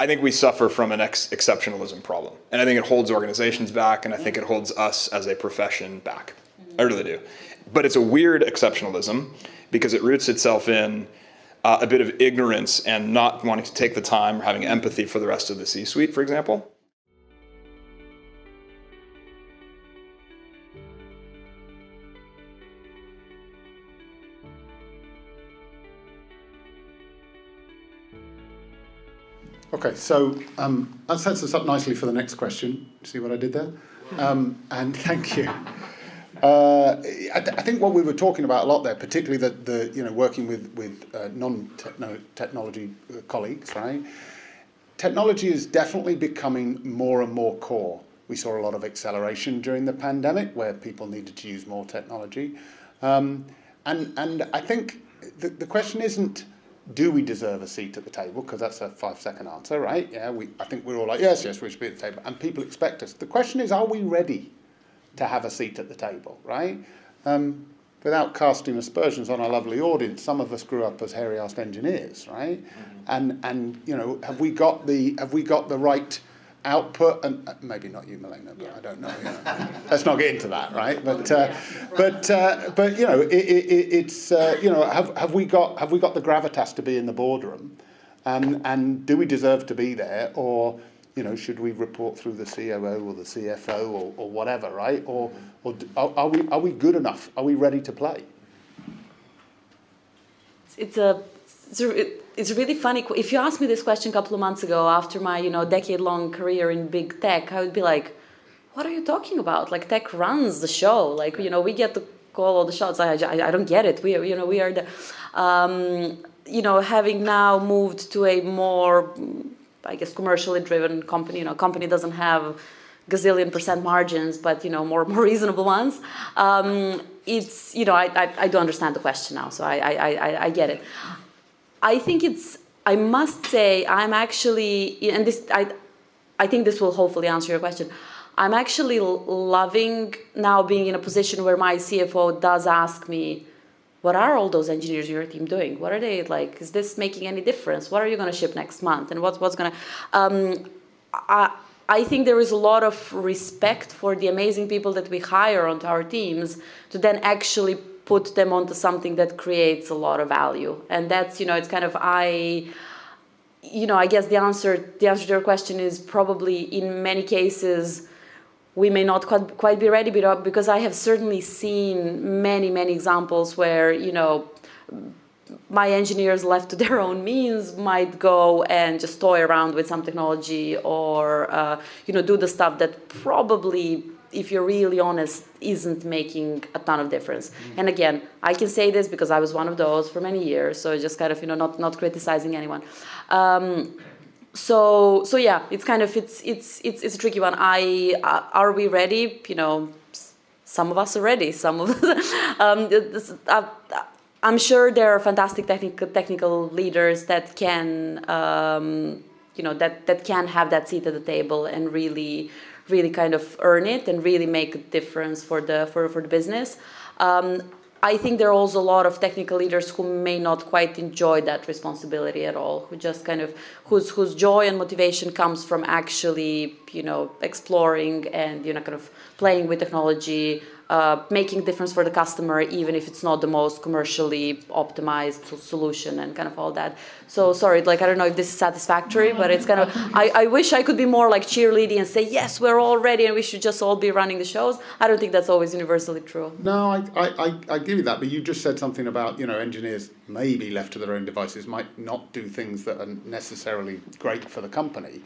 I think we suffer from an exceptionalism problem. And I think it holds organizations back, and I think it holds us as a profession back. I really do. But it's a weird exceptionalism because it roots itself in a bit of ignorance and not wanting to take the time or having empathy for the rest of the C-suite, for example. Okay, so that sets us up nicely for the next question. See what I did there? And thank you. I think what we were talking about a lot there, particularly the working with non-technology colleagues, right? Technology is definitely becoming more and more core. We saw a lot of acceleration during the pandemic where people needed to use more technology. And I think the question isn't, do we deserve a seat at the table? Because that's a 5-second answer, right? Yeah, I think we're all like, yes, we should be at the table. And people expect us. The question is, are we ready to have a seat at the table, right? Without casting aspersions on our lovely audience, some of us grew up as hairy-assed engineers, right? Mm-hmm. And have we got the right output? And maybe not you, Milena, but I don't know. Let's not get into that, right? But it's have we got the gravitas to be in the boardroom, and do we deserve to be there, or should we report through the COO or the CFO or whatever, right? Or are we good enough? Are we ready to play? It's really funny. If you asked me this question a couple of months ago, after my decade-long career in big tech, I would be like, "What are you talking about? Like, tech runs the show. Like, we get to call all the shots. I don't get it. We are the having now moved to a more, I guess, commercially driven company. Company doesn't have gazillion% margins, but more reasonable ones. It's I do understand the question now, so I get it. I think I must say, I'm actually, and this, I think this will hopefully answer your question. I'm actually loving now being in a position where my CFO does ask me, what are all those engineers in your team doing? What are they like? Is this making any difference? What are you going to ship next month? And what's going to, I think there is a lot of respect for the amazing people that we hire onto our teams to then actually put them onto something that creates a lot of value. And that's, it's kind of, I guess the answer to your question is probably in many cases, we may not quite be ready, because I have certainly seen many, many examples where, my engineers left to their own means might go and just toy around with some technology or, do the stuff that probably, if you're really honest, isn't making a ton of difference. Mm-hmm. And again, I can say this because I was one of those for many years, so just kind of, not criticizing anyone. So yeah, it's kind of, it's a tricky one. Are we ready? Some of us are ready. Some of us, I'm sure there are fantastic technical leaders that can, that can have that seat at the table and really kind of earn it and really make a difference for the business. I think there are also a lot of technical leaders who may not quite enjoy that responsibility at all, who just kind of, whose joy and motivation comes from actually, exploring and, kind of playing with technology, making a difference for the customer, even if it's not the most commercially optimized solution and kind of all that. So sorry, I don't know if this is satisfactory, but it's kind of, I wish I could be more like cheerleading and say, yes, we're all ready and we should just all be running the shows. I don't think that's always universally true. No, I give you that, but you just said something about, engineers maybe left to their own devices might not do things that are necessarily great for the company.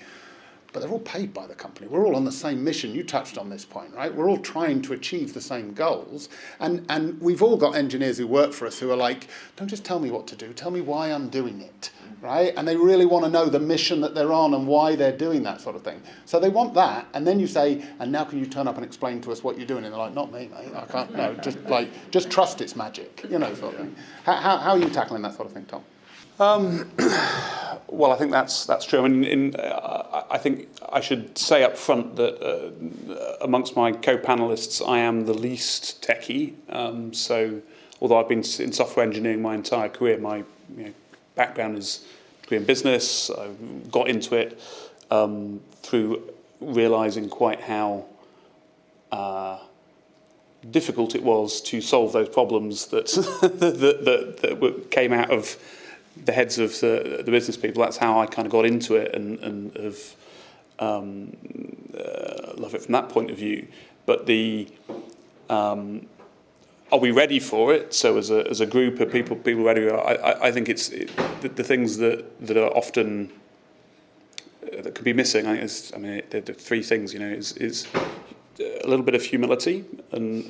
But they're all paid by the company. We're all on the same mission. You touched on this point, right? We're all trying to achieve the same goals. And we've all got engineers who work for us who are like, don't just tell me what to do, tell me why I'm doing it, right? And they really want to know the mission that they're on and why they're doing that sort of thing. So they want that. And then you say, and now can you turn up and explain to us what you're doing? And they're like, not me, mate. I can't, no, just trust it's magic, sort of thing. How are you tackling that sort of thing, Tom? Well, I think that's true. I mean, I think I should say up front that amongst my co-panelists, I am the least techie. So, although I've been in software engineering my entire career, my background is degree in business. I got into it through realising quite how difficult it was to solve those problems that that came out of the heads of the business people. That's how I kind of got into it and have love it from that point of view. But are we ready for it? So as a group of people ready? I think it's the things that are often that could be missing. I mean, the three things, is a little bit of humility and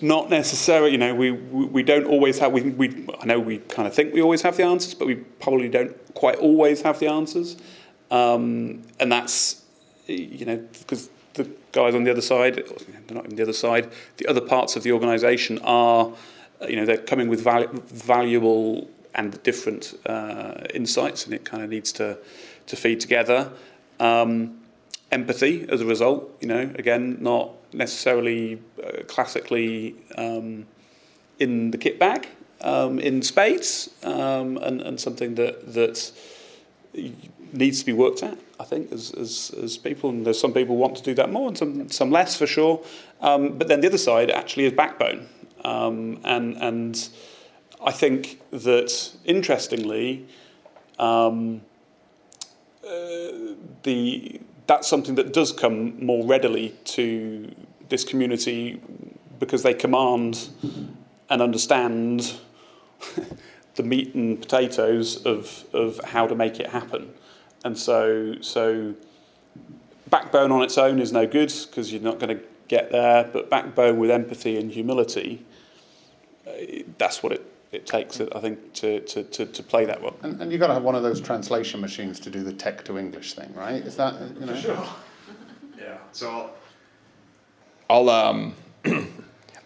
not necessarily. We don't always have. I know we kind of think we always have the answers, but we probably don't quite always have the answers. And that's because the guys on the other side, they're not on the other side. The other parts of the organisation are, they're coming with valuable and different insights, and it kind of needs to feed together. Empathy as a result, again, not necessarily classically in the kit bag, in spades, and something that needs to be worked at, I think, as people, and there's some people want to do that more and some less for sure. But then the other side actually is backbone, and I think that interestingly, that's something that does come more readily to this community because they command and understand the meat and potatoes of how to make it happen. And so backbone on its own is no good because you're not going to get there, but backbone with empathy and humility, that's what it takes, I think, to play that well. And you've got to have one of those translation machines to do the tech to English thing, right? Is that, For sure. Yeah. So I'll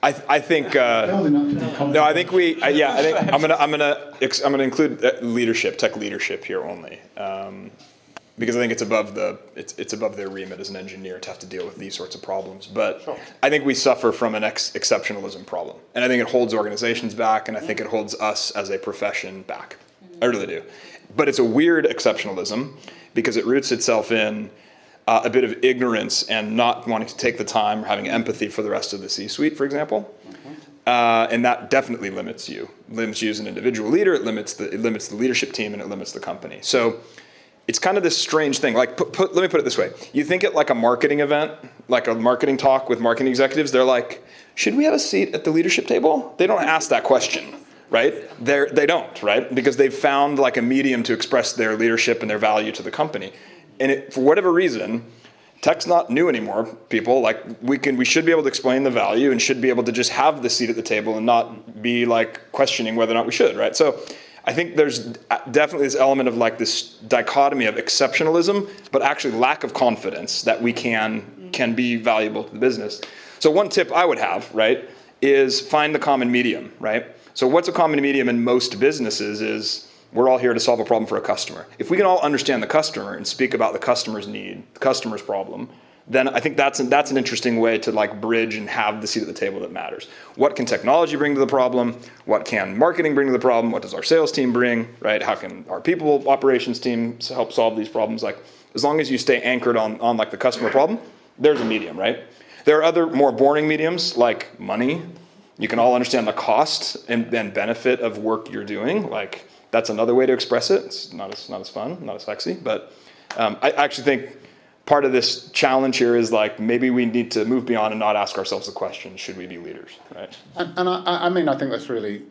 I think no, I think I'm gonna include leadership, tech leadership here only, because I think it's above their remit as an engineer to have to deal with these sorts of problems. But sure. I think we suffer from an exceptionalism problem, and I think it holds organizations back, and I think it holds us as a profession back. I really do. But it's a weird exceptionalism because it roots itself in a bit of ignorance and not wanting to take the time or having empathy for the rest of the C-suite, for example. And that definitely limits you as an individual leader. It limits the leadership team, and it limits the company. So it's kind of this strange thing. Like, let me put it this way. You think it like a marketing event, like a marketing talk with marketing executives. They're like, should we have a seat at the leadership table? They don't ask that question, right? They don't, right? Because they've found like a medium to express their leadership and their value to the company. And for whatever reason, tech's not new anymore, people. Like, we should be able to explain the value and should be able to just have the seat at the table and not be like questioning whether or not we should, right? So I think there's definitely this element of like this dichotomy of exceptionalism, but actually lack of confidence that we can be valuable to the business. So one tip I would have, right, is find the common medium, right? So what's a common medium in most businesses is we're all here to solve a problem for a customer. If we can all understand the customer and speak about the customer's need, the customer's problem, then I think that's an interesting way to like bridge and have the seat at the table that matters. What can technology bring to the problem? What can marketing bring to the problem? What does our sales team bring, right? How can our people operations team help solve these problems? Like, as long as you stay anchored on like the customer problem, there's a medium, right? There are other more boring mediums like money. You can all understand the cost and benefit of work you're doing. Like, that's another way to express it. It's not as fun, not as sexy, but I actually think part of this challenge here is like maybe we need to move beyond and not ask ourselves the question: should we be leaders? Right? And I mean, I think that's really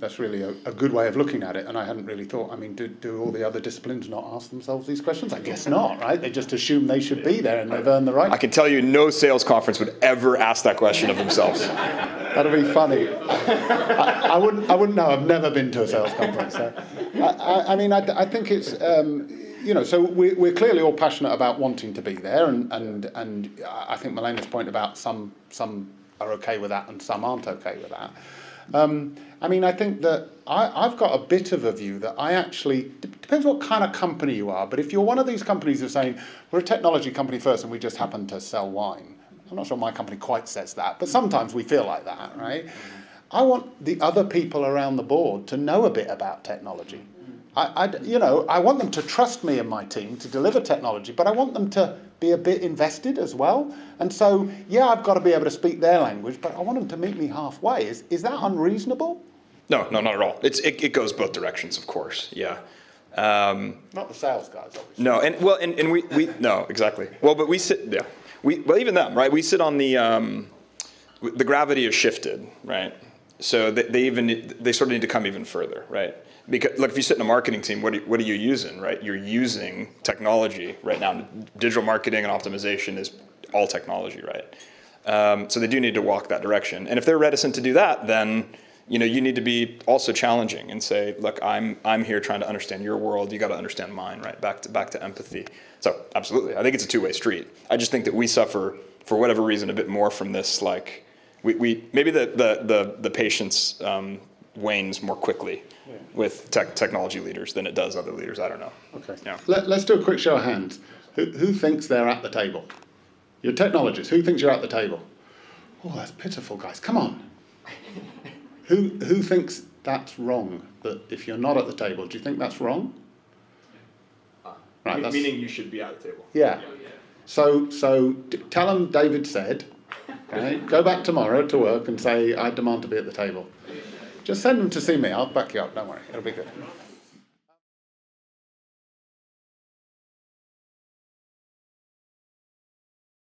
a good way of looking at it. And I hadn't really thought. I mean, do all the other disciplines not ask themselves these questions? I guess not, right? They just assume they should be there and they've earned the right. I can tell you, no sales conference would ever ask that question of themselves. That'd be funny. I wouldn't know. I've never been to a sales conference. So. I mean, I think it's. So we're clearly all passionate about wanting to be there, and I think Milena's point about some are okay with that and some aren't okay with that. I mean, I think that I've got a bit of a view that I actually, depends what kind of company you are, but if you're one of these companies who are saying, we're a technology company first and we just happen to sell wine, I'm not sure my company quite says that, but sometimes we feel like that, right? I want the other people around the board to know a bit about technology. I want them to trust me and my team to deliver technology, but I want them to be a bit invested as well. And so, yeah, I've got to be able to speak their language, but I want them to meet me halfway. Is that unreasonable? No, not at all. It goes both directions, of course. Yeah. Not the sales guys, obviously. No, and we no, exactly. Well, but we sit, yeah. Well, even them, right? We sit on the gravity has shifted, right? So they sort of need to come even further, right? Because look, if you sit in a marketing team, what are you using, right? You're using technology right now. Digital marketing and optimization is all technology, right? So they do need to walk that direction. And if they're reticent to do that, then you need to be also challenging and say, look, I'm here trying to understand your world. You got to understand mine, right? Back to empathy. So absolutely, I think it's a two-way street. I just think that we suffer for whatever reason a bit more from this. Like we maybe the patience wanes more quickly with technology leaders than it does other leaders. I don't know. Okay. Yeah. Let's do a quick show of hands. Who thinks they're at the table? You're technologists. Who thinks you're at the table? Oh, that's pitiful, guys. Come on. Who thinks that's wrong? That if you're not at the table, do you think that's wrong? Right. Meaning you should be at the table. Yeah. So tell them David said. Okay, go back tomorrow to work and say I demand to be at the table. Just send them to see me. I'll back you up. Don't worry. It'll be good.